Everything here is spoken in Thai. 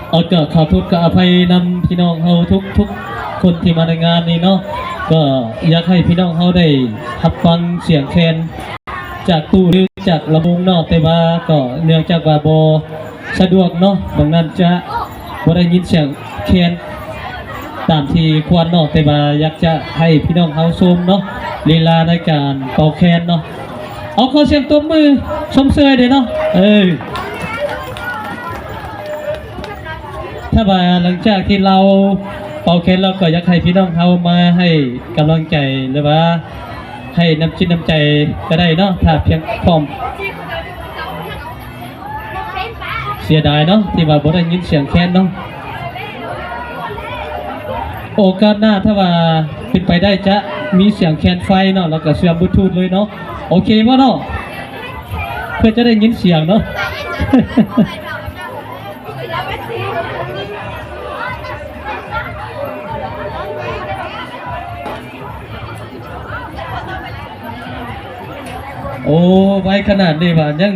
เอาก็ขอโทษกับอภัยนำพี่น้องเฮาทุกคนที่มาในงานนี้เนาะก็อยากให้พี่น้องเฮาได้รับฟังเสียงแคนจากตู้หรือจากลำวงเนาะแต่ว่าก็เนื่องจากว่าบ่สะดวกเนาะบางนั้นจะบ่ได้ยินเสียงแคนตามที่ควรเนาะแต่ว่าอยากจะให้พี่น้องเฮาชมเนาะลีลาในการเป่าแคนเนาะเอาขอเสียงตบมือชมเชยเด้เนาะถ้าว่าหลังจากที่เราเป่าแคนเราก็อยากให้พี่น้องเฮามาให้กำลังใจหรือว่าให้น้ำจิตน้ำใจก็ได้เนาะถ้าเพียงพร้อมเสียดายเนาะที่ว่าบ่ได้ยินเสียงแคนเนาะโอกาสหน้าถ้าว่าเป็นไปได้จะมีเสียงแคนไฟเนาะแล้วก็เสียงบลูทูธเลยเนาะโอเคป่ะเนาะเพื่อจะได้ยินเสียงเนาะ โอ้ไว้ขนาดนี้ว่ายัง